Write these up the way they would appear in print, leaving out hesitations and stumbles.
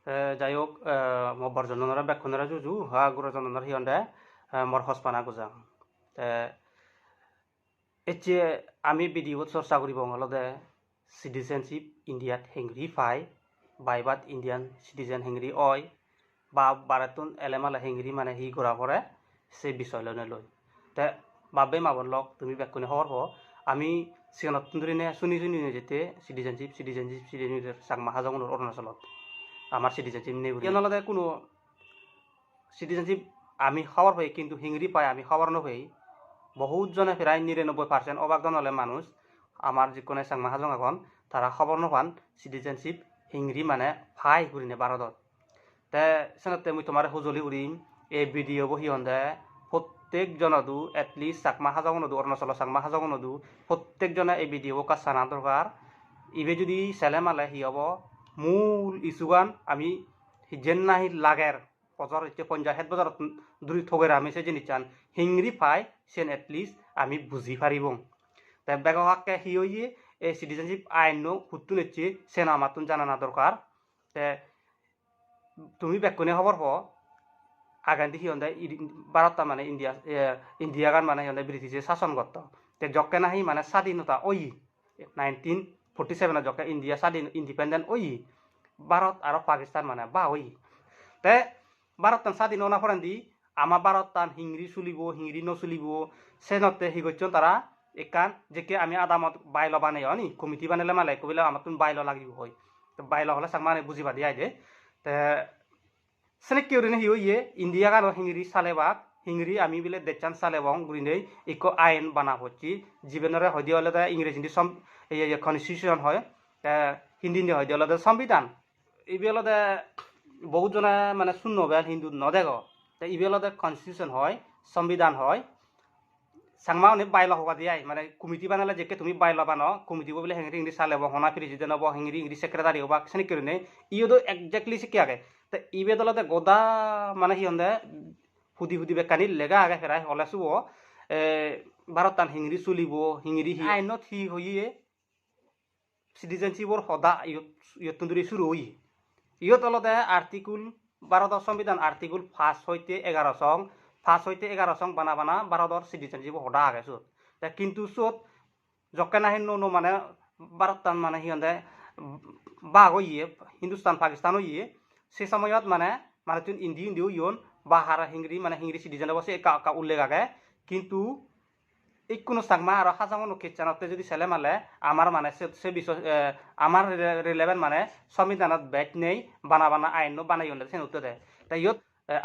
যাই হোক মই বৰজনৰ বেক্ষণেৰে যুঁজু হা গুৰুজনৰ সিহঁতে মোৰ হজপানা গুজাং এতিয়া আমি ভিডিঅ'ত চৰ্চা কৰিব হ'লে চিটিজেনশ্বিপ ইণ্ডিয়াত হেংৰি ফাই বাইবাত ইণ্ডিয়ান চিটিজেন হেংৰি অয় বা বাৰাতুন এলেমালে হেংৰি মানে হি ঘূৰা পৰে সেই বিষয় লৈ তে বাবে মাবৰ লগ তুমি বেক্ষণে খবৰ হ আমি সিগানত তুন্দুৰিনে শুনি যেতে চিটিজেনশ্বিপ চাকমা হাজং অৰুণাচলত আমার সিটিজেনশিপ নেই নলদে কোনো সিটিজেনশিপ আমি খবর পাই কিন্তু হিংরি পাই আমি খবর নপাই বহুত জনে প্রায় 99% অবাকজন হলে মানুষ আমার যিকোনো চাংমা হাজং এখন তারা খবর নপান সিটিজেনশিপ হিংরি মানে ফাই ঘুরিনে ভারতত তে সেনতে মুই তোমার সজলি উড়িম এই ভিডিও বহিহন্দে প্রত্যেক জনদু এটলিস্ট চাকমা হাজং নদু অরুণাচল চাকমা হাজং নদু প্রত্যেকজনে এই ভিডিও কাজ জানা দরকার ইবে যদি ছেলে মালে হি হব মূল ইস্যুগান আমি যেন নাহি লাগের বছর হচ্ছে 50 বছর দূরি থগের আমি সে জিনিস চান হিংরি পাই সেন এটলিস্ট আমি বুঝি পারিব তাই বেগাকে হি হইয়ে এই সিটিজেনশিপ আইন হুত্তু নিচ্ছি সেন আমার তুন জানা না দরকার তে তুমি বেক্ষণে খবর হ আগান দেখি হন্দায় ভারত মানে ইন্ডিয়া গান মানে হন্দায় ব্রিটিশে শাসন করত তে জকে নাহি মানে স্বাধীনতা ওই 1947 জকে ইন্ডিয়া স্বাধীন ইন্ডিপেন্ডেন্ট ওই ভারত আর পাকিস্তান মানে বা ওই তে ভারত স্বাধীন না ফরেন দি আমার ভারত তান হিংরি চলিব হিংরি নচলিব সেনতে হি করছেন তারা একান যেকে আমি আদামত বাইল বানাই নি কমিটি বানালে মালে কবিলে আমার তুমি বাইল লাগিব হয় তো বাইল হলে চাক মানে বুঝিবা দিয়া দে তে সেনে কেউ হি হইয়ে ইন্ডিয়া গানো হিংরি সালেবাক হিংরি আমি বিলে দেচান সালেবং গুরিনে ইকো আইন বানা হচ্ছি জীবনরে হইদি হলে ইংরেজি কনস্টিটিউশন হয় হিন্দি হইদি হলে সংবিধান ইবেলতে বহুত জনে মানে শূন্য বেল হিন্দু নদেগ ইবেলতে কনস্টিটিউশন হয় সংবিধান হয় চাংমা অনেক বাইল হবা দিয়াই মানে কমিটি বানালে যেকে তুমি বাইল বানো কমিটি বলে হেংরি ইংরি সালেব হনা প্রেসিডেন্ট হব হেংরি ইংরি সেক্রেটারি হবা সেনে কেউ নেই ইয়েদো একজাক্টলি শিখে আগে তা ইবে দলতে গদা মানে সিহঁতে সুধি বেকানি লেগা আগে ফেরাই হলে চুব ভারত তান হিংরি চলিব হিংরি আইনত হি হইয়ে সিটিজেনশিপর সদা ইয়ত দূরে শুরু হই ইয়ত অলতে আর্টিকুল ভারতের সংবিধান আর্টিকুল 5 হইতে 11 সং 5 হইতে 11 সং বানা ভারতের সিটিজেনশিপ সদা আগে চুত কিন্তু চুত জকে নাহি নো মানে ভারত তান মানে সিহঁতে বাঘ হইয়ে হিন্দুস্তান পাকিস্তান হইয়ে সে সময়ত মানে মানে তুন ইন্ডিও ইয়ন বা হারা হিংরি মানে হিংরি সিটিজেন বসে একা উল্লেখ আগে কিন্তু এই কোনো চাকমা আর হাজাঙনো খ্রিস্টানতে যদি ছেলে মালে আমার মানে সে বিষয় আমার রিলেভেন্ট মানে সংবিধানত বেট নেই বানা আইন বানাই সে উত্তর দেয় তাই ইয়ত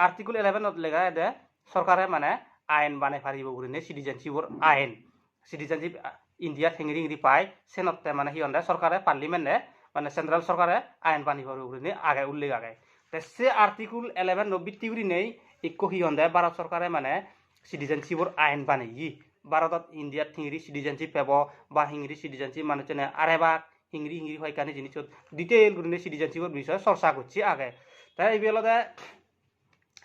আর্টিকুল 11 লেখা দে সরকারে মানে আইন বানাই পারিব ঘুরিনে সিটিজেনশিপর আইন সিটিজেনশিপ ইন্ডিয়াত হিংরি হিংরি পায় সেনতে মানে সিহঁতে সরকারে পার্লিমেন্টে মানে সেন্ট্রাল সরকারে আইন বানি পারিব ঘুরিনে আগে উল্লেখ আগে সে আর্টিকুল 11 ভিত্তি করে নেই ইকো সিহঁতে ভারত সরকারে মানে সিটিজেনশিপর আইন বানাই ভারতত ইন্ডিয়াত হিংরি সিটিজেনশিপ পাব বা হিংরি সিটিজেনশিপ মানে চেনে আরেবাক হিংরি হয় কানে জিনিস ডিটেইল করে সিটিজেনশিপর বিষয়ে চর্চা করছি আগে তাই এইবেলতে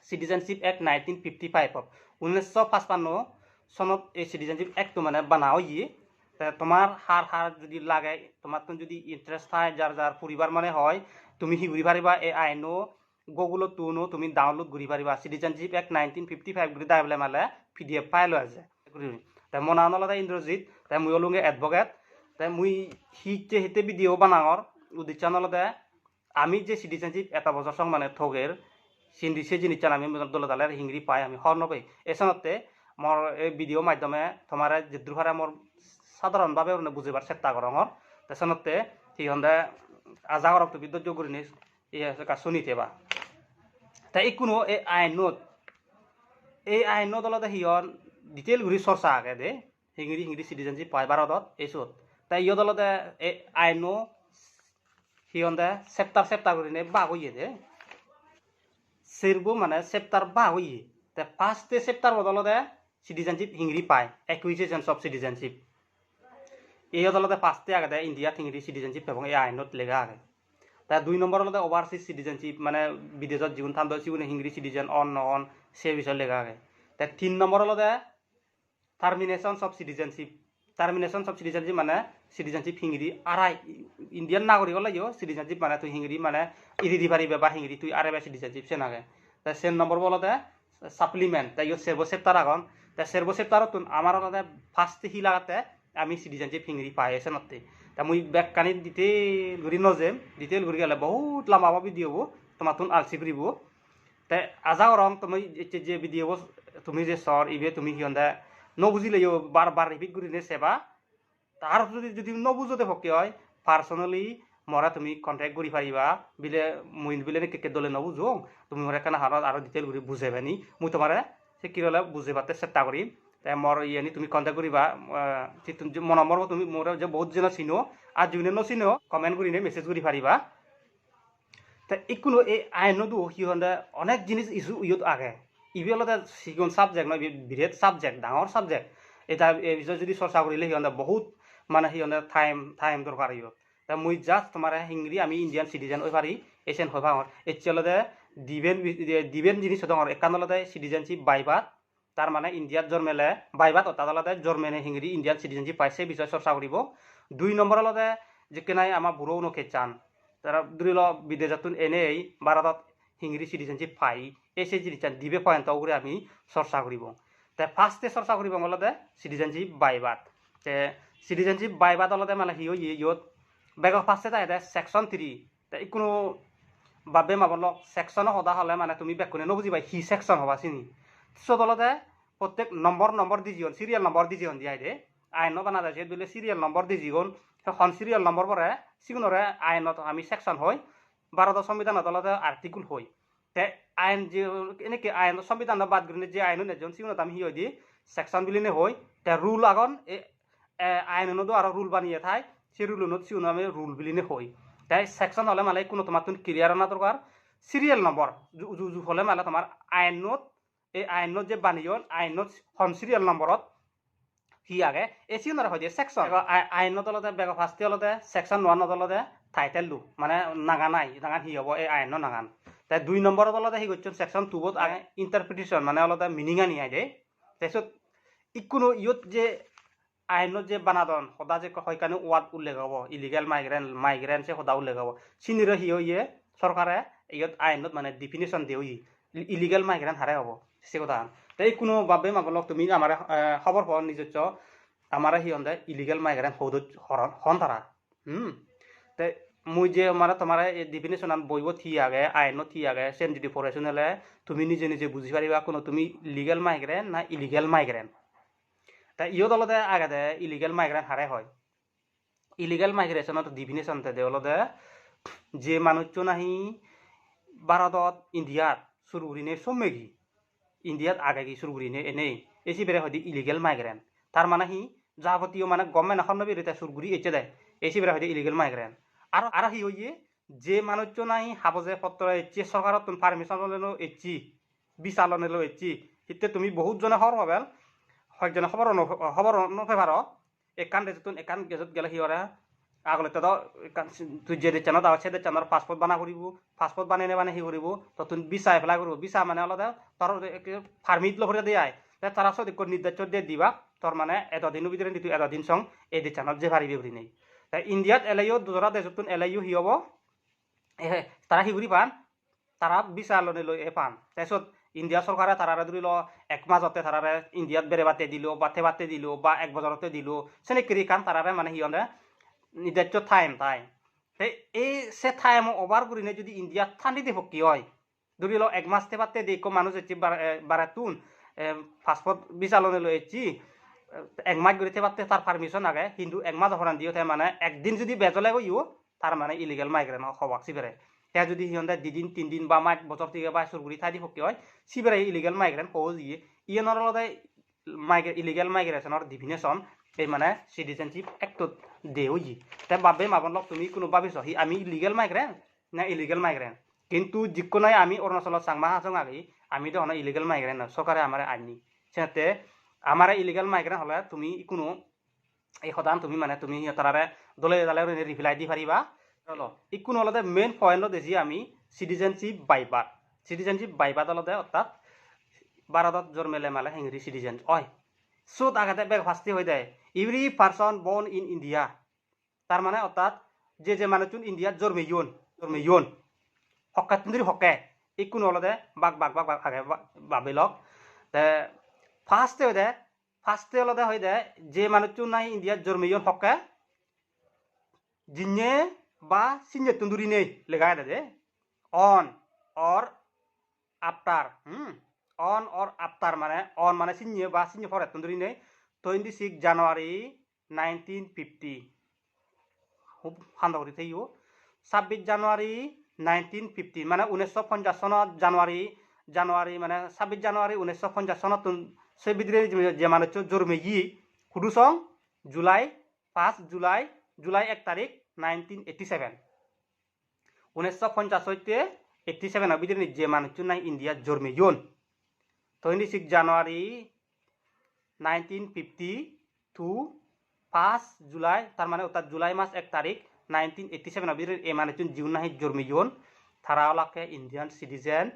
সিটিজেনশিপ এক্ট 1955 1955 সনত এই সিটিজেনশিপ এক্টটো মানে বানা হইয়ে তোমার হার যদি লাগে তোমার যদি ইন্টারেস্ট থাকে যার পরিবার মানে হয় তুমি ঘুরি পারিবা এই আইনো গুগলত তুনো তুমি ডাউনলোড ঘুরি পারিবা সিটিজেনশিপ এক্ট 1955 ঘুরি দাইবলে মালে PDF ফাইল আছে তাই মোৰ নাম অলপ ইন্দ্ৰজিৎ তাই মই অলুঙে এডভকেট তাই মই হিতে ভিডিঅ' বানাঙৰ উদ্দেশ্য নলতে আমি যে সিটিজেনশিপ এটা বছর সং মানে ঠগের সিন্ধি সে জিনিস আমি দলে দালে হিংরি পাই আমি হর নপাই এসনতে মোর এই ভিডিও মাধ্যমে তোমার যেদূর ভাড়া মোর সাধারণভাবে বুঝিবার চেষ্টা করঙর তেসনতে সিহঁতে আজাগরক তো বিদ্যুৎ যোগ নি শুনিতে বা তাই কোনো এই আইনত দলতে সিহঁত ডিটেইল ঘূৰি চৰ্চা আগে দে হিংৰি সিটিজেনশিপ পাই ভাৰতত এইচত তাই ইয় দলতে এই আইনো সিহঁতে চেপ্টাৰ কৰি নে বাঘ হইয়ে দে চেৰবো মানে চেপ্টাৰ বাঘ হইয়ে তে ফাৰ্ষ্ট চেপ্টাৰ বদলতে সিটিজেনশিপ হিংৰি পায় একুইজিশন অফ সিটিজেনশিপ এই দলতে ফার্স্টে আগে দেয় ইন্ডিয়া হিংরি সিটিজেনশিপ এবং এই আইনত লেখা আগে তার 2 নম্বর হলতে ওভারসিজ সিটিজেনশিপ মানে বিদেশত জীবন থান সিগুনে হিংরি সিটিজেন অন নন সে বিষয় লেখা আগে তার 3 নম্বর হলতে termination of citizenship termination of citizenship মানে সিটিজেনশিপ হিংরি আড়াই ইন্ডিয়ান নাগরিক হলেও সিটিজেনশিপ মানে তুই হিংরি মানে ইদি দি পারিবে বা হিংরি তুই আড়াইবা সিটিজেনশিপ সে নাগে তা সেন নম্বর বলতে সাপ্লিমেন্ট তাই সেরবো সেপ্তার আগন তা সেরবো সেপ্তারত আমার হলতে ফার্স্ট হি লাগাতে আমি সিটিজেনশিপ হিংরি পাই আছে নতে তা মুই ব্যাককানি ডিটেল ঘুরি নজেম ডিটেল ঘুরি গেলে বহুত লাম্বা ভিডিও তোমার তুন আলসি ঘুরিব তাই আজাও রং তুমি যে ভিডিও তুমি যে সর ইবে তুমি সিহঁতে নবুজিলেও বাৰ ৰিপিট কৰি সেবা তাৰ যদি নবুজোতে ভক্তি হয় পাৰ্চনেলি মৰা তুমি কণ্টেক্ট কৰি পাৰিবা বিলে মই বিলে ক্ৰিকেট দলে নবুজো তুমি মোৰ একানে হাৰত আৰু ডিটেইল কৰি বুজাইবানি মই তোমাৰে সে কি হলে বুজাইবাতে চেষ্টা কৰিম তাই মোৰ ইয়ানি তুমি কণ্টেক্ট কৰিবা মন নম্বৰ তুমি মোৰ যে বহুত জন চিনো আৰু যোনে নচিনো কমেণ্ট কৰি মেছেজ কৰি পাৰিবা তা ইকোনো এই আইনতো সিহঁতে অনেক জিনিস ইস্যু ইয়ত আগে ইবিলতে সিগুন সাবজেক্ট নয় বিরাট সাবজেক্ট ডাঙর সাবজেক্ট এটা এই বিষয়ে যদি চর্চা করিলে সিহঁতে বহুত মানে সিহঁতে টাইম দরকার ইয়ত তা মুই জাস্ট তোমার হিংরি আমি ইন্ডিয়ান সিটিজেন হয়ে পারি এসেন হয়ে পাওয়ার এচলতে দিবেন জিনিস হতে একানলতে সিটিজেনশিপ বাইবাত তার মানে ইন্ডিয়াত জন্মেলে বাইবাত অতাদলতে জন্মেনে হিংরি ইন্ডিয়ান সিটিজেনশিপ পাইছে বিষয়ে চর্চা করিব 2 নম্বরলতে যে নাই আমার বুড়ো নকে চান তারা দুরিল বিদেশাতুন এনেই ভারতত হিংরি সিটিজেনশিপ পাই এসে জিনিস দিবে পয়েন্ট করে আমি চর্চা করিব তে ফার্স্টে চর্চা করিব বলতে সিটিজেনশিপ বাইবাত তে সিটিজেনশিপ বাইবাত অলতে মানে ইয়ত বেগৰ ফার্স্টে তাই সেকশন 3 তে কোনো বাবে মাবল সেকশন সদা হলে মানে তুমি বেকুনে নবুজিবা হি সেকশন হবা চিনি চলতে প্রত্যেক নম্বর দি জীবন সিরিয়াল নম্বর দি জীবন দিয়াই দে আইন বানা যাচ্ছে বলে সিরিয়াল নম্বর দি জীবন এখন সিরিয়াল নম্বর পরে সিগুনরে আইনত আমি সেকশন হয় ভারতের সংবিধানত অলতে আর্টিকুল হয় তে আইন যে এনেকে আইন সংবিধান বাদ করে যে আইন নেজন সিগুনত আমি হিয় দি সেকশন বিলিনে হয় তে রুল আগন আইন নদো আর রুল বানিয়ে থাই সে রুল নত সিগুন আমি রুল বিলিনে হয় তাই সেকশন হলে মানে কোনো তোমার তুমি ক্লিয়ার না দরকার সিরিয়াল নম্বর হলে মানে তোমার আইনত এই আইনত যে বানিয়ন আইনত হন সিরিয়াল নম্বরত কি আগে এসিও না হয় দিয়ে সেকশন আইনত অলতে বেগ ফার্স্টে অলতে সেকশন 1 অলতে টাইটেল লু মানে নাগান নাই নাগান হি হব এই আইন নাগান তাই 2 নম্বরত অলতে হি করছেন সেকশন 2 আগে ইন্টারপ্রিটেশন মানে অলতে মিনিং আনি আই দে তাৰপিছত ইকোনো ইয়ত যে আইনত যে বানাদন সদা যে হয়কানে ওয়ার্ড উল্লেখ হব ইলিগেল মাইগ্রেন্ট সে সদা উল্লেখ হব চিনির হি ইয়ে সরকারে ইয়ত আইনত মানে ডিফিনিশন দিয়ে ইলিগেল মাইগ্রেন্ট হারে হব সে কথা তাই কোনো বাবে মাবলক তুমি আমার খবর পাওয়ার নিজস্ব আমার সিহঁতে ইলিগেল মাইগ্রেন্ট হন তারা তাই মুই যে মানে তোমার ডিফিনিশন বইব থি আগে আইনত থি আগে সেন্সিটিভ পড়াশোন হলে তুমি নিজে নিজে বুঝি পারিবা কোনো তুমি লিগেল মাইগ্রেন্ট না ইলিগেল মাইগ্রেন্ট তাই ইয়ত অলতে আগে ইলিগেল মাইগ্রেন্ট হারে হয় ইলিগেল মাইগ্রেশনত ডিফিনিশন দে অলতে যে মানুষ নাহি ভারতত ইন্ডিয়াত সুরগুরিনে সম্মেগি ইন্ডিয়াত আগে কি সুরগুরিনে এনেই এসি বেড়ে হয় ইলিগেল মাইগ্রেন্ট তার মানে হি যাবতীয় মানে গভর্নমেন্ট এখন বেরোতে সুরগুরি এসে দেয় এসি বেড়ে হয় ইলিগেল মাইগ্রেন্ট আর হি হইয়ে যে মানুষ নাই হাবজে পত্র এসছি সরকারত তুমি পারমিশন লেনো এসছি বিচার লেনো এসছি হিতে তুমি বহুত জনে হর হবেল হয়জনে খবর নফেভার একান দেশতুন একান গেজত গেলে হিওরা আগলে তো তুই যে দেচানো দাও সে দেচানোর পাসপোর্ট বানা করিব পাসপোর্ট বানাই মানে হি করিব তো তুই ভিসা এপ্লাই করব ভিসা মানে আলাদা তোর পারমিট লহরে দেয় তারা সব নির্দেশ দিয়ে দিবা তোর মানে এতদিনের ভিতরে তুই এতদিন সং এই দেচানোর যে পারিবি বলি নেই তাই ইন্ডিয়াত এলাইও দুজরা দেশতুন এলাইও হি হব তারা হি করি পান তারা ভিসা লনে লই পান তাৰপিছত ইন্ডিয়া সরকারে তারা ধরিল এক মাসতে তারা ইন্ডিয়াত বেড়ে বাতে দিল বাতে দিল বা এক বছরতে দিল সেনে করি কান তারা মানে সিহঁতে নির্ধারিত টাইম এই সে টাইম ওভার করিনে যদি ইন্ডিয়াত ঠান্ডি দিব কি হয় ধরিল এক মাসতে বাতে দিই মানুষ এসছি বারাতুন পাসপোর্ট ভিসা লনে লই এসছি এক মাস গড়িতে পারতে তার পারমিশন আগে কিন্তু এক মাস অপরান দিয়ে মানে একদিন যদি বেজলে গইও তার মানে ইলিগেল মাইগ্রেন্ট হওয়া সিবেরে হ্যাঁ যদি সিহঁতে 2 দিন 3 দিন বা মাস বছর থেকে বা সুরগুড়ি ঠাই দি ভক্তি হয় সিবেরে ইলিগেল মাইগ্রেন্ট সহজ দিয়ে ইয়নৰ লগতে ইলিগেল মাইগ্রেশনের ডিফিনেশন এই মানে সিটিজেনশিপ এক্টত দেও ই তাই বাবে মাবনলক তুমি কোনো ভাবিছ হি আমি ইলিগেল মাইগ্রেন্ট না ইলিগেল মাইগ্রেন্ট কিন্তু যিকোনাই আমি অরুণাচলত চাংমা হাজং আগে আমি তো ইলিগেল মাইগ্রেন্ট সরকারে আমার আইনি সেতে আমার ইলিগেল মাইগ্রেন্ট হলে তুমি কোনো এই সদান তুমি মানে তুমি তারারে দলে দলে রিপ্লাই দি পারিবা ইকোনো হলতে মেইন পয়েন্ট দেখি আমি সিটিজেনশিপ বাইবাত অলতে অর্থাৎ ভারতত জন্মেলে মালে হেংরি সিটিজেন হয় সুদ আগাতে বেগ ফার্স্টে হয়ে দেয় every person born in India তার মানে অর্থাৎ যে মানুষজন ইন্ডিয়াত জন্মেইয়ন হকা তুন্দির হকে ইকুন হলদে বাক আগে ভাবিলক তে ফার্স্টে হলদে হয়ে দেয় যে মানুষজন নাই ইন্ডিয়াত জন্মেইয়ন হকে জিনে বা সিনে তুন্দুরি নেই লেখা দে on or after on or after মানে অন মানে সিনে বা সিনে ফরে তুন্দুরি নেই 26 জানুয়ারি 1950 খুব ঠান্ডা করে থাইও 26 জানুয়ারি 1950 মানে 1950 সনত জানুয়ারি মানে 26 জানুয়ারি 1950 সনত সে বিদ্রে যে মানুষ জন্মেই হুদুসং জুলাই 1 তারিখ 1987 1950 হইতে 87 বিদ্রে যে মানুষ নাই ইন্ডিয়া জন্মেইয়ন 26 জানুয়ারি 1950 to 5 জুলাই তার মানে অর্থাৎ জুলাই মাস 1 তারিখ 1987 বিদ্রে এ মানুষ জীবন নাই জন্মেইয়ন তারা ওলাকে ইন্ডিয়ান সিটিজেন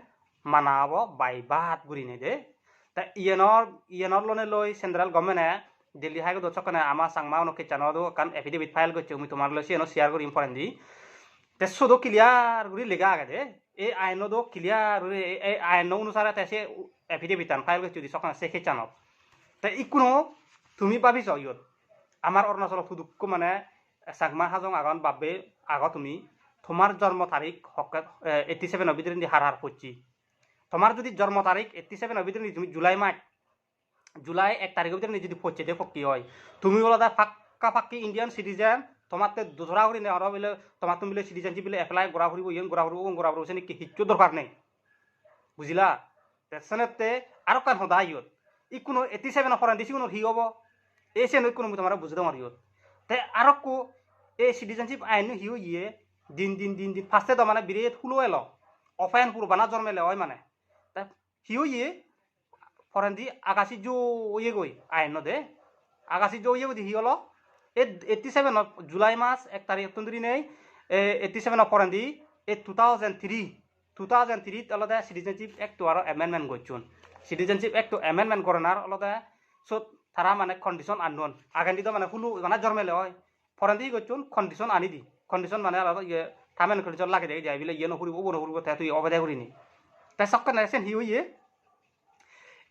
মানাবো বাইবাত গুরি নে দে তা ইয়েনর লনে লই সেন্ট্রাল গভর্নমেন্টে দিল্লি হাইকোর্ট দচকনে আমা সাংমা উনকে চানদো কান এফিডেভিট ফাইল করছে আমি তোমার লই সেনো শেয়ার করি ইম্পর্টেন্ট দি তে সদো ক্লিয়ার গুরি লেগা আগে দে এই আইন দো ক্লিয়ার এই আইন অনুসারে তেসে এফিডেভিট ফাইল করছে দি সকনে সে চানক তা ইকুনো তুমি ভাবিছ ইয়ত আমার অরুণাচল ফুদুক্ক মানে সাংমা হাজং আগন বাবে আগ তুমি তোমার জন্ম তারিখ 87 বিদ্রে হার পড়ছি তোমার যদি জন্ম তারিখ 87 বিদ্রে তুমি জুলাই 1 তারিখের ভিতরে যদি পড়ছে দে ফকি হয় তুমি ওলাদা ফাক্কি ইন্ডিয়ান সিটিজেন তোমাতে দোসরা করি নেওয়া বলে তোমার তুমি বলে সিটিজেনশিপ বলে এপ্লাই করা ফুরিব গড়া ফুরিব সে কি কিচ্ছু দরকার নেই বুঝিলা সেনেতে আরো কান সদা ইয়ত ই কোনো 87 ফরান দিছি কোনো হি হব এই সে নই কোনো তোমার বুঝতে আমার ইয়ত তে আরো কো এই সিটিজেনশিপ আইন হিও ইয়ে দিন ফার্স্টে তো মানে বিরেট হুলো এলো অফাইন পুরবানা জন্মেলে হয় মানে তা হিও ইয়ে ফরেন দি আকাশি জো ইয়ে গই আইন দে আকাশি জো ইয়ে দি হি হলো 87 জুলাই মাস 1 তারিখ তুন্দরি নেই 87 ফরেন দি 2003 অলদে সিটিজেনশিপ অ্যাক্ট আর অ্যামেন্ডমেন্ট করছুন সিটিজেনশিপ অ্যাক্ট অ্যামেন্ডমেন্ট করার অলদে সো তারা মানে কন্ডিশন আনন আগান দি মানে হুলু মানে জন্মেলে হয় ফরেন দি করছুন কন্ডিশন আনি দি কন্ডিশন মানে আলাদা ইয়ে থামেন কন্ডিশন লাগে দেয় যাই বিলে ইয়ে নকরিব ও নকরিব তা তুই অবদায় করিনি তাই সক্কা নাইছেন হি হইয়ে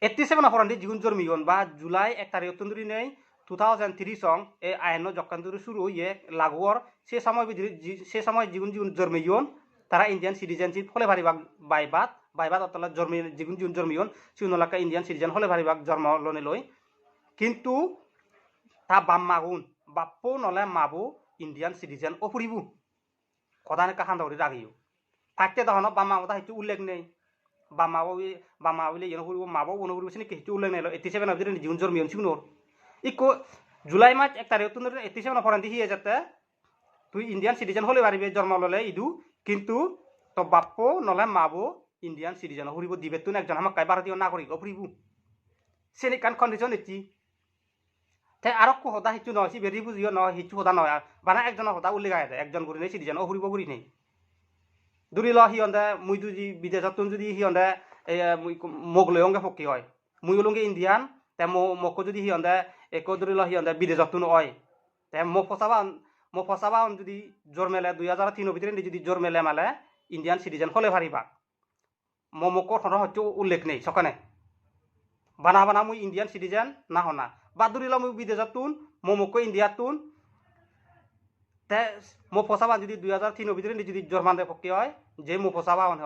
87 ফরান দি জিগুন জন্মিয়ন বা জুলাই 1 তারিখ তুন্দরি নেই 2003 সং এই আইন যকান্তরি শুরু হইয়ে লাগুয়ার সে সময় জিগুন জন্মিয়ন তারা ইন্ডিয়ান সিটিজেনশিপ হলে ভারিবাগ বাইবাত অতলা জিগুন জন্মিয়ন সিউনলাকা ইন্ডিয়ান সিটিজেন হলে ভারিবাগ জন্ম লনে লই কিন্তু তা বাপ্পো নলে মাবু ইন্ডিয়ান সিটিজেন ও ফুরিবু কদানে কাহান ধরি রাগিও থাকতে তখন বাম্মা কথা কিছু উল্লেখ নেই বাম্মা বলে ইয়ে ফুরিব মাবো উনো ফুরিব সিনি কিছু উল্লেখ নেই 87 ভিতরে জীবন জন্মিয়ন সিগুনোর ইকো জুলাই মাস 1 তারিখ তুই 87 ফরান দিহি যাতে তুই ইন্ডিয়ান সিটিজেন হলে পারিবে জন্ম ললে ইদু কিন্তু তো বাপ্পো নলে মাবো ইন্ডিয়ান সিটিজেন ফুরিব দিবে তুই একজন আমাক কাই ভারতীয় নাগরিক ফুরিব সেনি কান কন্ডিশন এটি তাই আর কো হদা হিচু নয় সি বেরি বুঝিও নয় হিচু হদা নয় বানা একজন হদা উল্লেখ আয় একজন করি নেই সিটিজেন ও ফুরিব ফুরি নেই দুরি ল হিয়ন্দে মুই যদি বিদেশত যদি হিয়ন্দে মোক লৈ অঙ্গে ফকি হয় মুই ওলঙ্গে ইন্ডিয়ান তে মোক যদি হিয়ন্দে একো দুরি ল হিয়ন্দে বিদেশত হয় তে মোক ফসাবা যদি জোর মেলে 2003 ভিতরে যদি জোর মেলে মালে ইন্ডিয়ান সিটিজেন হলে পারিবা মোক হচ্ছে উল্লেখ নেই সকানে বানা মুই ইন্ডিয়ান সিটিজেন না হনা বা দুরিলা মুই বিদেশত তুন মোক ইন্ডিয়াত তুন তে মো ফসাবা যদি 2003 ভিতরে যদি জোরমানদে পক্ষে হয় যে মো ফসাবা হন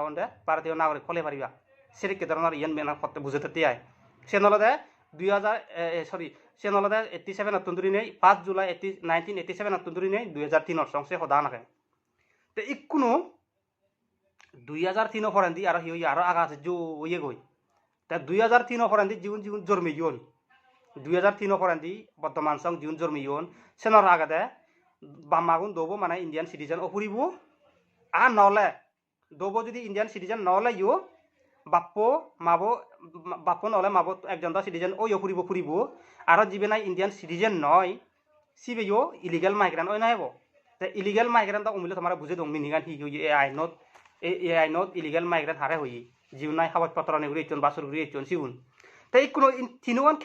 ভারতীয় নাগরিক হলে পারিবা সেরিকে ধরনের ইয়ান মেনা করতে বুঝতে তিয়াই সে নলদে 87 তুন্দুরি নেই 5 জুলাই 1987 তুন্দুরি নেই 2003 সংসে হদা নাকে তে ইকুনো 2003 ফরেন দি আর হিও আর আগা আছে জো ইয়ে গই তে 2003 ফরেন দি জীবন জন্মিয়ন 2003 ফরেন দি বর্তমান সং জীবন জন্মিয়ন সেনর আগাদে বাম্মাগুন দবো মানে ইন্ডিয়ান সিটিজেন ও ফুরিব আর নলে দবো যদি ইন্ডিয়ান সিটিজেন নলে ইউ বাপ্পো নলে মাবো একজন সিটিজেন ও ইয়ে ফুরিব আর যিবে নাই ইন্ডিয়ান সিটিজেন নয় সিবে ইউ ইলিগেল মাইগ্রেন্ট ওই নহব তে ইলিগেল মাইগ্রেন্ট উমিলে তোমার বুঝে দং মিনিগান হি এ আইনত ইলিগেল মাইগ্রেন্ট হারে হই জিউ নাই কাগজ পত্র নেগুরি ইচন বাসুর গুরি ইচন সিউন তে কোনো তিনুয়ান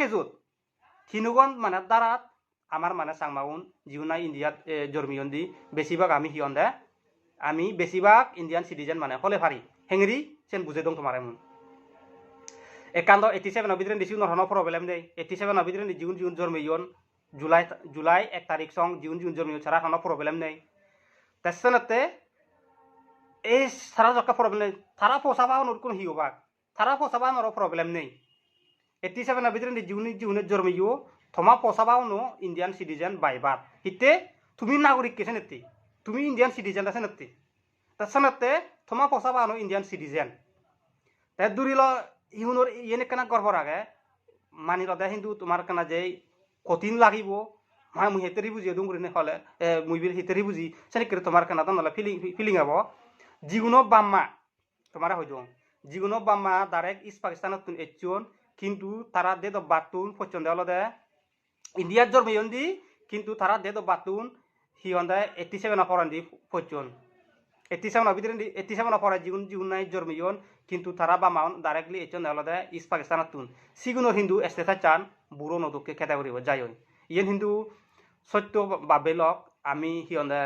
hinugon মানে darat আমার মানে সাংমাউন জিউনা ইন্ডিয়াত জন্মিয়ন দি বেশিরভাগ আমি হিয়ন্দে আমি বেশিরভাগ ইন্ডিয়ান সিটিজেন মানে হলে পারি হেংরি সেন বুঝে দং তোমার এমন একান্ত 87 ভিতরে দিছি নরহন প্রবলেম দেই 87 ভিতরে জিউন জিউন জন্মিয়ন জুলাই 1 তারিখ সং জিউন জিউন জন্মিয়ন ছাড়া কোনো প্রবলেম নেই তেসনতে এই সারা জকা প্রবলেম নেই তারা পোসাবা নর কোন হিওবাক তারা পোসাবা নর প্রবলেম নেই 87 ভিতরে জিউনের জন্মিয়ো থমা পোসাবাও নো ইন্ডিয়ান সিটিজেন বাইবার হিতে তুমি নাগরিক কেছে নেতি তুমি ইন্ডিয়ান সিটিজেন আছে নেতি তেসনতে থমা পোসাবা নো ইন্ডিয়ান সিটিজেন তে দুরিল ইহুনর ইয়েনে কেনা গর্বর আগে মানি লদে হিন্দু তোমার কেনা যে কঠিন লাগিব মা মুই হেতেরি বুঝি দুংগুরিনে হলে মুই বিল হেতেরি বুঝি সেনে করে তোমার কেনা তো নলে ফিলিং হবো জিগুনো বাম্মা তোমার হইতো জিগুনো বাম্মা ডাইরেক্ট ইস্ট পাকিস্তানত এচুন কিন্তু তারা দে দ বাতুন পছন্দ হলো দে ইন্ডিয়ার জন্মিয়ন দি কিন্তু তারা দে দ বাতুন হিয়ন্দে 87 অপরান দি পছন 87 ভিতরে 87 অপরা জিগুন নাই জন্মিয়ন কিন্তু তারা বাম্মা ডাইরেক্টলি এচন হলো দে ইস্ট পাকিস্তানত তুন সিগুনোর হিন্দু এস্তেথা চান বুড়ো নদুকে ক্যাটাগরি যাই ইয়েন হিন্দু সত্য বাবেলক আমি হিয়ন্দে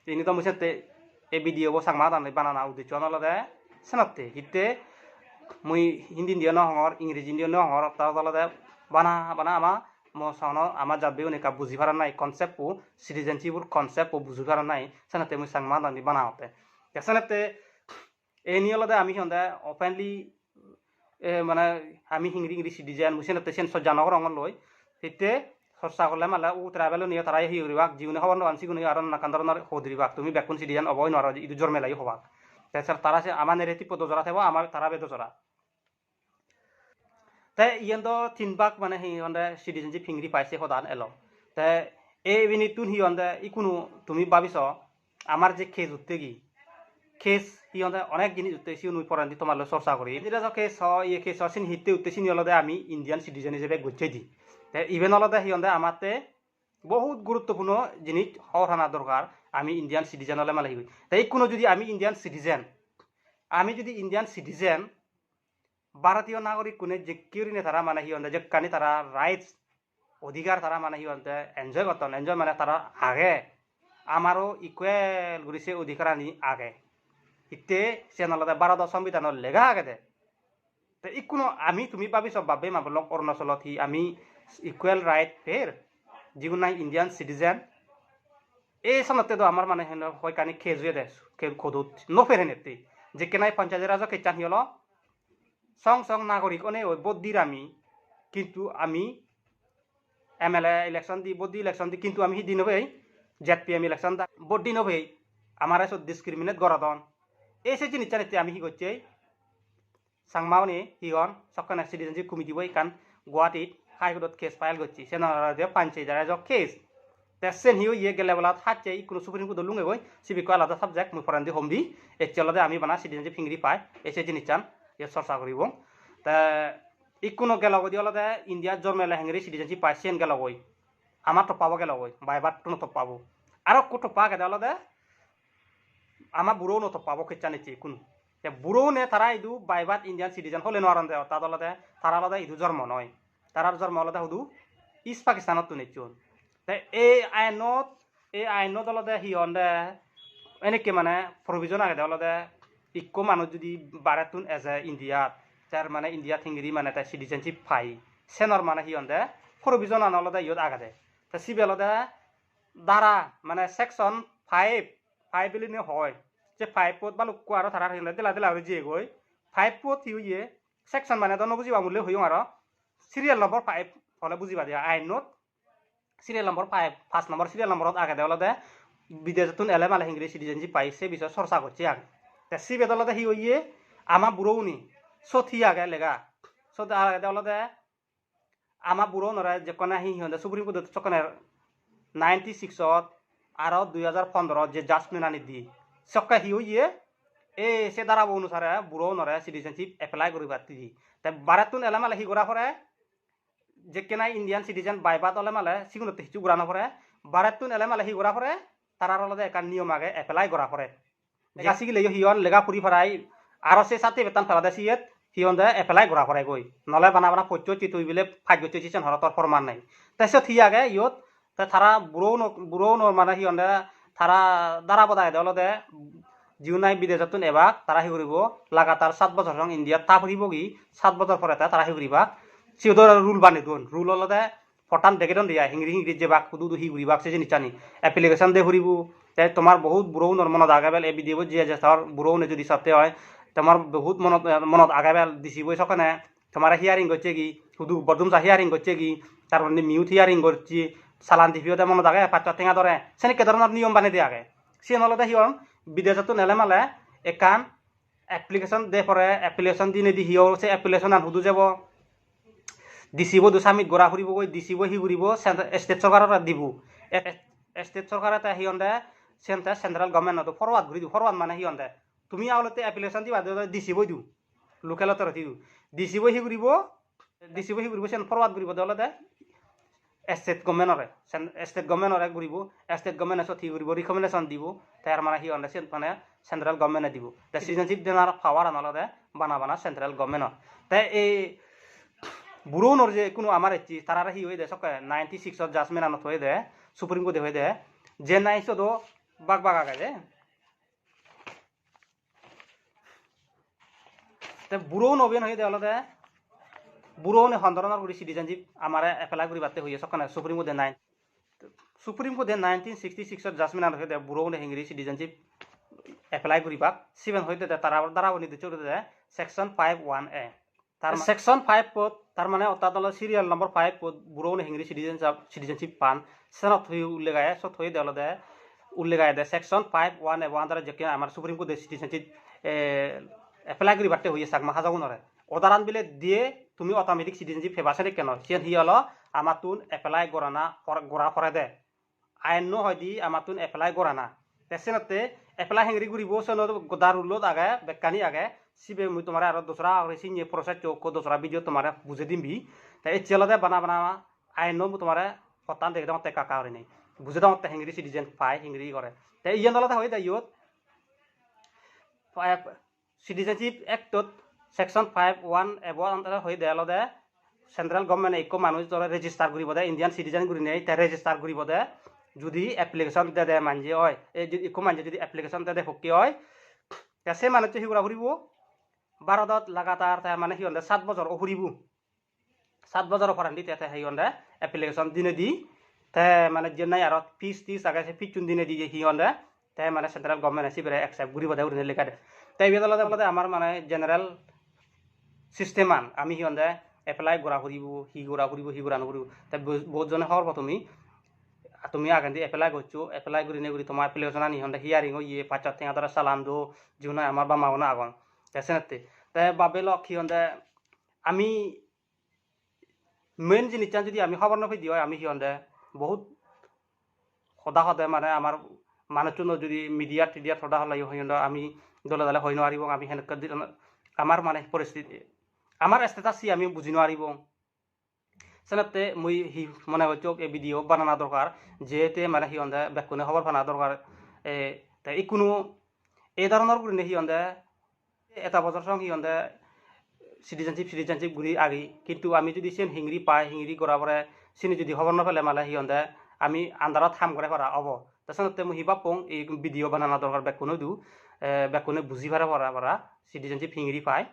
ini to musete e video bo sangma dan banana udicho no lode sanatte hitte mui hindi india no hongor english india no hongor ta lode bana ama mo sono ama jabbe ne ka buji phara nai concept pu citizenship ur concept pu buji phara nai sanate mui sangma dan banaote sanate e ni lode ami honda openly মানে আমি হিংরি citizen musenate sen so janogor ngol loi hitte Sarsa করলে মালে ও travel নিয়ে তারাই হিউরিবাক জীবনে হবার নো আনসি গুনি আর নাকান্দরনার হদিরিবাক তুমি বেকুন সিডিয়ান অবয় নর ইদু জন্মেলাই হবাক তাছাড়া তারা সে আমার নেরেটি পদজরা থাকবো আমার তারা বেদজরা তাই ইয়েন তো তিনবাক মানে হিয়ন্দে সিটিজেনশিপ হিংরি পাইছে সদান এলো তাই এই বিনিতুন হিয়ন্দে ইকুনো তুমি ভাবিছ আমার যে খেজ উঠতে কি খেজ হিয়ন্দে অনেক জিনিস উঠতে সি নুই পরান্তি তোমার চর্চা করি যেটা খেজ ইয়ে খেজ সিন হিতে উঠতে সিনি হলদে আমি ইন্ডিয়ান সিটিজেন হিসেবে গুছিয়ে দিই ইভেন হলদে হিয়ন্দে আমাতে বহুত গুরুত্বপূর্ণ জিনিস হওয়ার হানা দরকার আমি ইন্ডিয়ান সিটিজেন হলে মালে হই তাই কোনো যদি আমি যদি ইন্ডিয়ান সিটিজেন ভারতীয় নাগরিক কোনে যে কিউরিনে তারা মানে হিয়ন্দে যে কানি তারা রাইটস অধিকার তারা মানে হিয়ন্দে এনজয় করতেন এনজয় মানে তারা আগে আমারও ইকুয়েল করেছে অধিকার আনি আগে ইতে সে নলদে ভারত সংবিধানের লেখা আগে দে তো ইকুনো আমি তুমি ভাবিছ বাবে মাবলক অরুণাচলত হি আমি ইকুয়েল রাইট ফের যিগুন নাই ইন্ডিয়ান সিটিজেন এই সনতে তো আমার মানে হয় কানি খেজুয়ে দে খোদুত নফেরে নেতে যে কেনাই পঞ্চায়েত রাজ কেচান হিয়ল সং নাগরিক অনে বদ্দির আমি কিন্তু আমি MLA ইলেকশন দি বদ্দি ইলেকশন দি কিন্তু আমি হিদিন হই ZPM ইলেকশন বদ্দি নভই আমার এসব ডিসক্রিমিনেট গরাদন এই সে জিনিস জানিতে আমি হি করছে সাংমাওনি হিগন সকানে সিটিজেনশিপ কমিটি বই কান গুয়াহাটিত হাইকোর্টত কেস ফাইল করছি সে যে পাঞ্চায়েত রাজ কেস তেসেন হিও ইয়ে গেলে বলা থাকছে কোনো সুপ্রিম কোর্ট লুঙ্গে গই সিবিক আলাদা সাবজেক্ট মুই ফরান্দি হমবি এচলদে আমি বানা সিটিজেনশিপ ফিংরি পাই এসে জিনিস চান এ চর্চা করিব তা ইকুনো গেলাগো দি অলদে ইন্ডিয়াত জন্মেলে হেংরি সিটিজেনশিপ পাই সেন গেলাগই আমার তো পাবো গেলাগই বাইবার তো তো পাবো আর কত পা গেদে অলদে আমার বুড়ো নত পাবো কেচানিছি কোন বুড়ো নে তারা ইদু বাইবাত ইন্ডিয়ান সিটিজেন হলে নরান দে তাদ অলদে তারা অলদে ইদু জন্ম নয় তারার জন্ম অলদে হুদু ইস্ট পাকিস্তানত তো নেচুন এই আইনত অলদে হিয়ন্দে এনেকে মানে প্রভিজন আগে দে অলদে ইকো মানুষ যদি বারেতুন এজে ইন্ডিয়াত তার মানে ইন্ডিয়া থিংরি মানে তাই সিটিজেনশিপ পাই সেনর মানে হিয়ন্দে প্রভিজন আন অলদে ইয়ত আগে দে তা সিবে অলদে দ্বারা মানে সেকশন 5 বিলি হয় যে 5 পদ বালু কোয়ার তারা হিয়ন্দে দিলা যে গই 5 পদ হিউয়ে সেকশন মানে তো নবুজিবা মুলে হইও আর সিরিয়াল নম্বর 5 হলে বুঝিবা দিয়া আইনত সিরিয়াল নম্বর 5 নম্বর সিরিয়াল নম্বরত আগে দে অলদে বিদেশতুন এলে মালে হিংরি সিটিজেনশিপ পাই সে বিষয় চর্চা করছে আগে তা সি বেদলতে হি হইয়ে আমার বুড়ৌনি সথি আগে লেগা সত আগে অলদে আমার বুড়ো নরে যে কনে হি হিন্দে সুপ্রিম কোর্ট চকনে 96ত আর 2015 যে জাজমেন্ট আনি দি সক্কা হি হইয়ে এ সে দ্বারা অনুসারে বুড়ো নরে সিটিজেনশিপ এপ্লাই করিবা দি তা ভারতুন এলে মালে হি করা পরে যে কেনা ইন্ডিয়ান সিটিজেন বাইবাত হলে মালে সিগুনতে হিচু ঘুরানো পরে ভারতুন এলে মালে হি করা পরে তারার অলদে একান নিয়ম আগে এপ্লাই করা পরে গাছি গিলে হিয়ন লেগা পুরি ফরাই আর সে সাথে বেতন ফেলা দেশিয়েত সিহঁতে এপ্লাই ঘূৰা ফুৰাই গৈ নলে বানা পদ্ধতি তুই বোলে ভাগ্য চিচন হৰতৰ ফৰমান নাই তাৰপিছত সি আগে ইয়ত থাৰা বুঢ়ৌ মানে সিহঁতে থাৰা দ্বাৰা বদাই দলতে জিও নাই বিদেশত এবাৰ তাৰা সি কৰিব লাগাতার 7 বছর সঙ্গে ইন্ডিয়াত তা ফুরিব কি 7 বছর পরে তারা সি করিবা সিওদর রুল বানি দুন রুল হলতে ফটান ডেকেটন দিয়া হিংরি যে বাক কুদু সি ঘুরিবাক সে নিচানি অ্যাপ্লিকেশন দে ফুরিব তোমার বহুত বুড়ৌ মনত আগাবেল এ বিদিব যে তার বুড়ৌ নে যদি সাথে হয় তোমার বহুত মনত আগাবেল দিছিব সকানে তোমার হিয়ারিং করছে কি শুধু বদুমসা হিয়ারিং করছে কি তারপর মিউট হিয়ারিং করছি চালান টিভিওতে মনত আগে পাঁচটা টেঙা ধরে সেনেকে ধরনের নিয়ম বানি দিয়ে আগে সে নলতে সিহন বিদেশত নেলে মালে একান এপ্লিকেশন দে পরে এপ্লিকেশন দিনে দি হিও সে এপ্লিকেশন আন হুদু যাব ডিসিব দু সামিট গড়া ফুরিব গই ডিসিব হি ঘুরিব স্টেট সরকারত দিব স্টেট সরকারতে হিয়ন্তে সেন্ট্রাল গভর্নমেন্ট ফরওয়ার্ড ঘুরি দিও ফরওয়ার্ড মানে হিয়ন্তে তুমি আওলতে এপ্লিকেশন দিবা ডিসিব দিও লোকেলত রতি দিও ডিসিব হি ঘুরিব সেন ফরওয়ার্ড ঘুরিব দলতে স্টেট গভর্নমেন্টরে ঘুরিব স্টেট গভর্নমেন্টত সি ঘুরিব রিকমেন্ডেশন দিব তার মানে হিয়ন্তে মানে সেন্ট্রাল গভর্নমেন্টে দিব তা সিটিজেনশিপ দেনার পাওয়ার আনালতে বানা সেন্ট্রাল গভর্নমেন্ট তাই এই বুড়ৌনর যে কোনো আমার ইচ্ছি তারা হি হয়ে দে সকাল 96 জাজমেন্ট আনত হয়ে দে সুপ্রিম কোর্টে হয়ে দে যে নাইছো তো বাগ আগে যে বুড়ৌ নবীন হয়ে দে অলতে বুড়ৌ নে সন্দরণর করি সিটিজেনশিপ আমার এপ্লাই করি বাতে হয়ে সকাল সুপ্রিম কোর্টে 1966 জাজমেন্ট আনত হয়ে দে বুড়ৌ নে হিংরি সিটিজেনশিপ এপ্লাই করি বাক 7 হয়ে দে তারা দ্বারা নির্দিষ্ট দে সেকশন 51A তার সেকশন 5 পদ তার মানে অতাদল সিরিয়াল নম্বর 5 পদ বুড়ৌ হিংরি সিটিজেনশিপ পান সেনত হই উল্লেখায় সত হই দেল দে উল্লেখায় দে সেকশন 51 এবং আন্দার যে আমার সুপ্রিম কোর্ট সিটিজেনশিপ এপ্লাই করি বাতে হই সাকমা হাজাও নরে অদারান বিলে দিয়ে তুমি অটোমেটিক সিটিজেনশিপ ফেবাসে কেন সেন হি হলো আমার তুন এপ্লাই গরানা গড়া করে দে আইন হয় দি আমার তুন এপ্লাই গরানা তেসেনতে এপ্লাই হিংরি ঘুরিব সেন গোদার উল্লত আগে বেকানি আগে সিবে মুই তোমার আর দোসরা সিনিয়ে প্রসেস চৌক দোসরা ভিডিও তোমার বুঝে দিবি তাই এই চেলতে বানা আইন তোমার হতান দেখে তোমার কাকা হরে নেই বুঝে দাও হিংরি সিটিজেন পাই হিংরি করে তাই ইয়ান দলতে হয় তাই ইয়ত সিটিজেনশিপ এক্টত সেকশন 51 এবং হয়ে দেয়ালতে সেন্ট্রাল গভর্নমেন্ট একো মানুষ ধরে রেজিস্টার করিব দে ইন্ডিয়ান সিটিজেন করি নেই তাই রেজিস্টার করিব দে যদি এপ্লিকেশন দে মানজি হয় এই একো মানজি যদি এপ্লিকেশন দে ফকি হয় সে মানুষ সিগুড়া ফুরিব ভারতত লাগাতার তার মানে সিহঁতে 7 বছর ফুরিব 7 বছর ফরান দি তাতে সিহঁতে এপ্লিকেশন দিনে দি তে মানে যে নাই আর ফিস আগে ফিস দিনে দি সিহঁতে তাই মানে সেন্ট্রাল গভর্নমেন্ট আসি বেড়ে একসেপ্ট ঘুরিব দে উড়ে লেখা দে তাই বেদলতে আমার মানে জেনারেল সিস্টেমান আমি সিহঁতে এপ্লাই ঘূৰা ফুৰিব সি ঘূৰা নকৰিব তাই বহুতজনে খবৰ পা তুমি আগে এপ্লাই করছো এপ্লাই করি নেই তোমার এপ্লিকেশন আনি সিহঁতে হিয়ারিং ইয়ে পাঁচটা টেঙা তারা চালান দো যিও নাই আমার বা মাওনা আগন তেসেনাতে তাই বাবে লক সিহঁতে আমি মেইন জিনিসটা যদি আমি খবর নফি দিও আমি সিহঁতে বহুত সদায় মানে আমার মানুষজন যদি মিডিয়াত সদা হলে সিহঁতে আমি দলে দলে হৈ নোৱাৰিব আমি সেনেকে আমাৰ মানে পৰিস্থিতি আমাৰ স্টেটাস আমি বুঝি নোৱাৰিব সেনাতে মুই মনে হচ্ছে এই ভিডিও বানানো দরকার যেহেতু মানে সিহঁতে বেকুনে খবর বানা দরকার তাই কোনো এই ধরনের করে সিহঁতে এটা বছর সঙ্গে সিহঁতে সিটিজেনশিপ ঘুরি আগি কিন্তু আমি যদি সেন হিংরি পাই হিংরি করা পরে চিনি যদি খবর নফেলে মানে সিহঁতে আমি আন্দারত কাম করে করা হব তাছতে মুই হিবা পং এই ভিডিও বানানো দরকার বেকুনে দিও বেকুনে বুঝি পারা সিটিজেনশিপ হিংরি পায়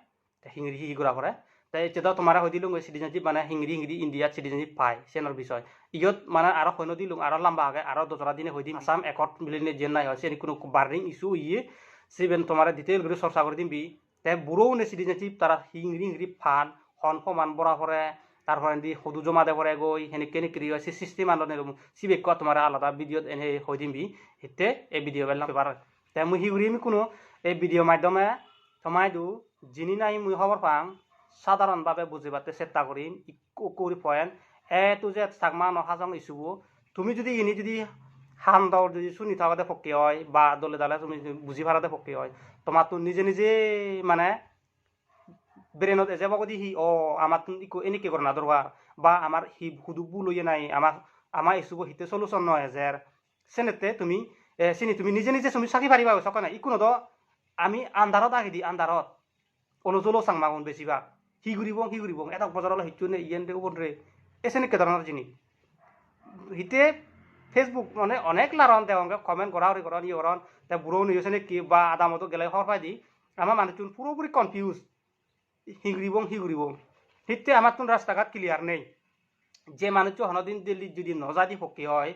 হিংরি হি করা পরে তাই এটা তোমার হয়ে দিলুম সিটিজেনশিপ মানে হিংরি ইন্ডিয়াত সিটিজেনশিপ পায় সেনৰ বিষয় ইয়ত মানে আরো হইন দিলুম আরো লম্বা আগে আরো দোসরা দিনে হয়ে দিম আসাম একট মিলিনে যে নাই হয় সে কোনো বার্নিং ইস্যু ইয়ে সেবেন তোমার ডিটেল করে চর্চা করে দিবি তাই বুড়ো নে সিটিজেনশিপ তারা হিংরি ফান হন সমান বরা পরে তারপরে দি সদু জমা দে পরে গই সেনেকে নিক্রি হয় সে সিস্টেম আননে সিবেক তোমার আলাদা ভিডিওত এনে হয়ে দিবি হেতে এই ভিডিও বেলা পেপার তাই মুই হিগুড়ি আমি কোনো এই ভিডিও মাধ্যমে তোমায় দু যিনি নাই মুই খবর পাং সাধারণভাবে বুঝিবাতে চেষ্টা করিম করি পয়েন্ট টু জেড চাকমা নহাজং ইস্যু তুমি যদি ইনি যদি হান্দর যদি শুনি থাকাতে ফকি হয় বা দলে দালে তুমি বুঝি ভাড়াতে ফকি হয় তোমার তো নিজে মানে ব্রেনত এজে বগদি হি আমার এনেকে করে না দরকার বা আমার হি হুদুবু লইয়ে নাই আমার ইস্যু হিতে সলিউশন নয় এজের সেনেতে তুমি চিনি তুমি নিজে তুমি চাকি পারিবা সকাল নাই ইকোনো আমি আন্ধারত আহি দি আন্ধারত অনুজলো সাংমাগুন বেশিরভাগ হি ঘুরিব এটা বজারলে হিচু নে ইয়েন দে উপরে এসে কে ধরনের জিনিস হিতে ফেসবুক মানে অনেক লারন দেওয়া কমেন্ট করা ইয়ে করন তা বুড়ো নিয়েছে কি বা আদামতো গেলে হওয়ার পাই দি আমার মানুষজন পুরোপুরি কনফিউজ হিগুরিব হিতে আমার তো রাস্তাঘাট ক্লিয়ার নেই যে মানুষ হনদিন দিল্লি যদি নজাদি পক্ষী হয়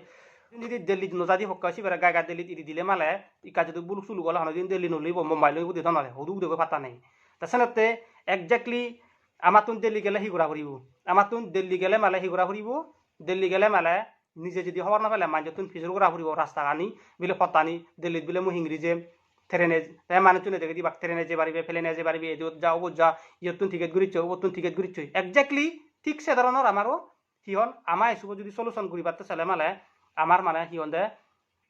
যদি দিল্লি নজাদি পক্ষী হয় সিবারে গায়গা দিল্লিত ইদি দিলে মালে ইকা যদি বুলুক চুলুক হলে হনদিন দিল্লি নলিব মুম্বাই লইব দিতে নালে হদু উদে পাতা নেই তা সেনতে একজাক্টলি আমার তুন দিল্লি গেলে হিগুরা ফুরিব আমার তুন দিল্লি গেলে মালে হিগুরা ফুরিব দিল্লি গেলে মালে নিজে যদি হওয়ার না পেলে মানুষ তুন ফিজুর করা ফুরিব রাস্তা আনি বিলে ফতানি দিল্লিত বিলে মুহিংরি যে ট্রেনে মানুষ তুনে দেখে দিবা ট্রেনে যে পারিবে ফেলে নিয়ে যে পারিবে এদিকে যা ও যা ইয়তুন টিকেট ঘুরিচ্ছ ওতুন টিকেট ঘুরিচ্ছ একজাক্টলি ঠিক সে ধরনের আমারও হিহন আমার এসব যদি সলিউশন করি পারতে চালে মালে আমার মানে হিহন দে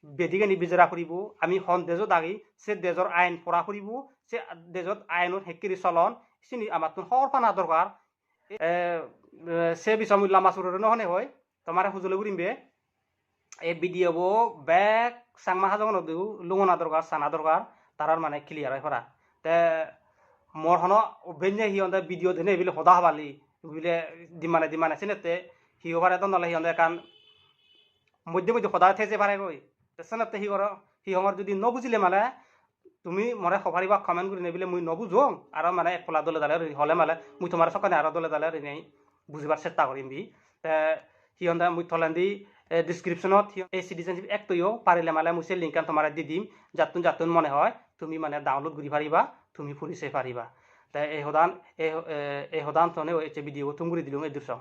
বেদিকে বিজেরা ফুরিব আমি হন দেজত আগি সে দেজর আইন পড়া ফুরিব সে দেজত আইনত হেকিরি চলন চিনি আমার তুন হর পানা দরকার সে বিষমূল্য মাছুরের নহনে হয় তোমার হুজলে ঘুরিমবে এই ভিডিও ব্যাগ সাংমা হাজগন দিও লুঙনা দরকার সানা দরকার তারার মানে ক্লিয়ার হয় ফরা তে মোর হন অভ্যঞ্জে হিয়ন্দে ভিডিও দিনে বিলে হদা হবালি বিলে দিমানে চিনেতে হি হবারে তো নলে হিয়ন্দে কান মধ্যে সদায় থেজে পারে গই তেসেনতে হি হমর যদি নবুজিলে মানে তুমি মরে সফারিবা কমেন্ট কৰি নেবিলে মুই নবুঝো আর মানে এক ফলা দলে দালে হলে মানে মুই তোমার সকানে আর দলে দালে নেই বুঝিবার চেষ্টা করিম বি হিয়ন্দে মুই থলেন্দি ডিসক্রিপশনত এই সিটিজেনশিপ এক্টও পারিলে মানে মুই সে লিংক তোমার দি দিম যাতুন মনে হয় তুমি মানে ডাউনলোড করি পারিবা তুমি ফুরিছে পারিবা তা এই হদান তনে ভিডিও তুমি দিলুম এই দৃশ্য